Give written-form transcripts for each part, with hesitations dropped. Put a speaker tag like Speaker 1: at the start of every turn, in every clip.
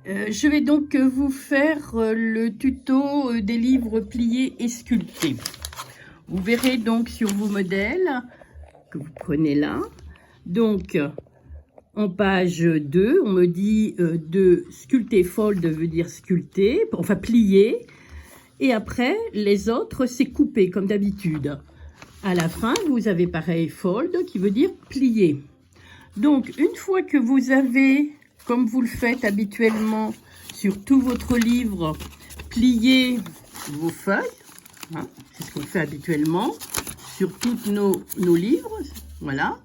Speaker 1: Je vais donc vous faire le tuto des livres pliés et sculptés. Vous verrez donc sur vos modèles que vous prenez là. Donc, en page 2, on me dit de sculpter, fold veut dire sculpter, enfin plier. Et après, les autres, c'est couper comme d'habitude. À la fin, vous avez pareil fold qui veut dire plier. Donc, une fois que vous avez, comme vous le faites habituellement sur tout votre livre, plié vos feuilles, hein, c'est ce qu'on fait habituellement sur tous nos livres, voilà.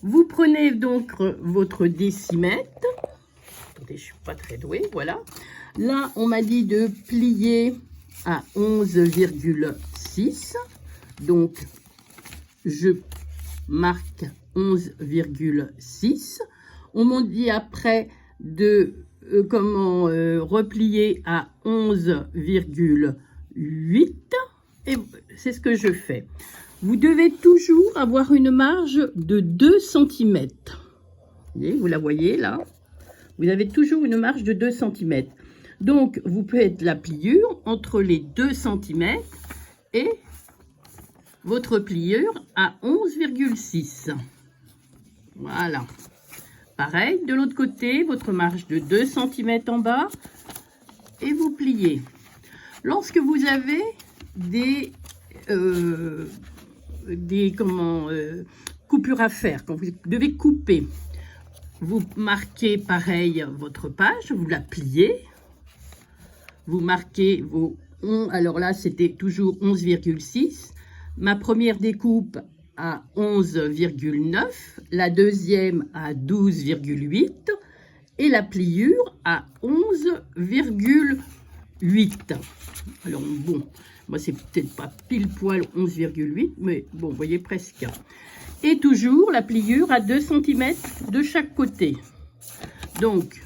Speaker 1: Vous prenez donc votre décimètre. Attendez, je suis pas très douée, voilà. Là, on m'a dit de plier à 11,6. Donc, je marque 11,6. On m'a dit après de replier à 11,8. Et c'est ce que je fais. Vous devez toujours avoir une marge de 2 cm. Vous la voyez là? Vous avez toujours une marge de 2 cm. Donc, vous faites la pliure entre les 2 cm et votre pliure à 11,6. Voilà. Pareil, de l'autre côté, votre marge de 2 cm en bas et vous pliez. Lorsque vous avez des coupures à faire, quand vous devez couper, vous marquez pareil votre page, vous la pliez, vous marquez vos 11, alors là c'était toujours 11,6, ma première découpe à 11,9, la deuxième à 12,8 et la pliure à 11,8. Alors bon, moi c'est peut-être pas pile poil 11,8, mais bon, vous voyez presque. Et toujours la pliure à 2 cm de chaque côté. Donc,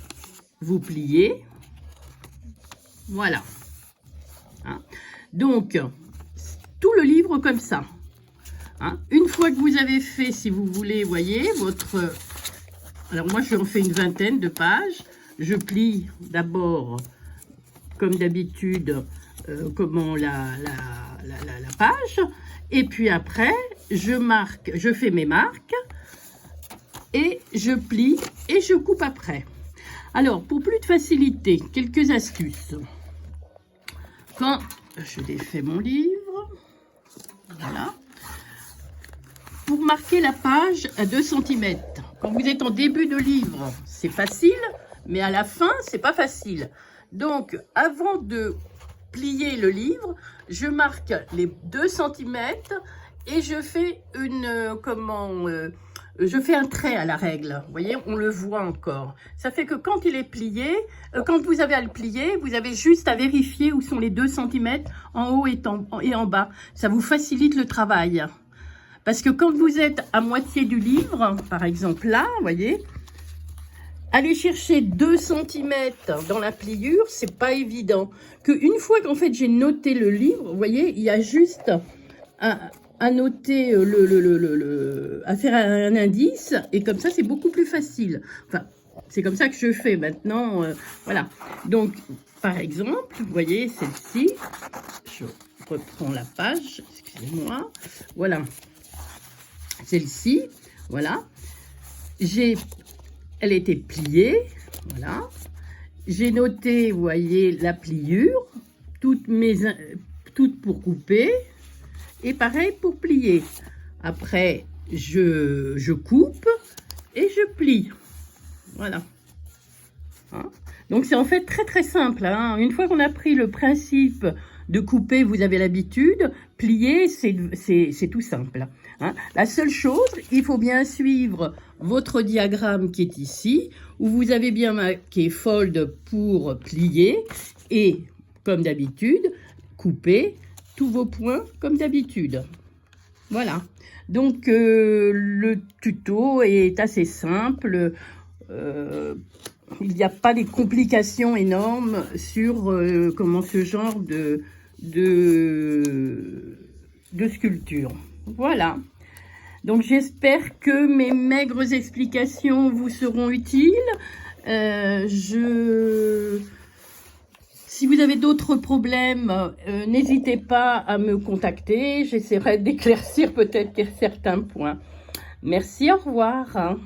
Speaker 1: vous pliez. Voilà. Hein? Donc, tout le livre comme ça. Hein? Une fois que vous avez fait, si vous voulez, voyez, votre... Alors moi, j'en fais une vingtaine de pages. Je plie d'abord, comme d'habitude, la page. Et puis après, je fais mes marques et je plie et je coupe après. Alors, pour plus de facilité, quelques astuces. Quand je défais mon livre, voilà, pour marquer la page à 2 cm. Quand vous êtes en début de livre, c'est facile, mais à la fin, c'est pas facile. Donc, avant de plier le livre, je marque les 2 cm et je fais je fais un trait à la règle. Vous voyez, on le voit encore. Ça fait que quand il est plié, quand vous avez à le plier, vous avez juste à vérifier où sont les 2 cm en haut et en bas. Ça vous facilite le travail. Parce que quand vous êtes à moitié du livre, par exemple là, vous voyez, aller chercher 2 cm dans la pliure, c'est pas évident. Une fois qu'en fait j'ai noté le livre, vous voyez, il y a juste à noter à faire un indice, et comme ça c'est beaucoup plus facile. Enfin, c'est comme ça que je fais maintenant. Voilà. Donc, par exemple, vous voyez celle-ci, je reprends la page, excusez-moi. Voilà. Celle-ci, voilà. Elle était pliée, voilà. J'ai noté, vous voyez, la pliure, toutes pour couper, et pareil pour plier. Après, je coupe et je plie. Voilà. Hein? Donc, c'est en fait très très simple. Hein? Une fois qu'on a pris le principe de couper, vous avez l'habitude. Plier, c'est tout simple. Hein? La seule chose, il faut bien suivre votre diagramme qui est ici, où vous avez bien marqué fold pour plier et, comme d'habitude, couper tous vos points comme d'habitude. Voilà. Donc, le tuto est assez simple. Il n'y a pas des complications énormes sur ce genre de sculpture. Voilà. Donc j'espère que mes maigres explications vous seront utiles. Si vous avez d'autres problèmes, n'hésitez pas à me contacter. J'essaierai d'éclaircir peut-être certains points. Merci, au revoir.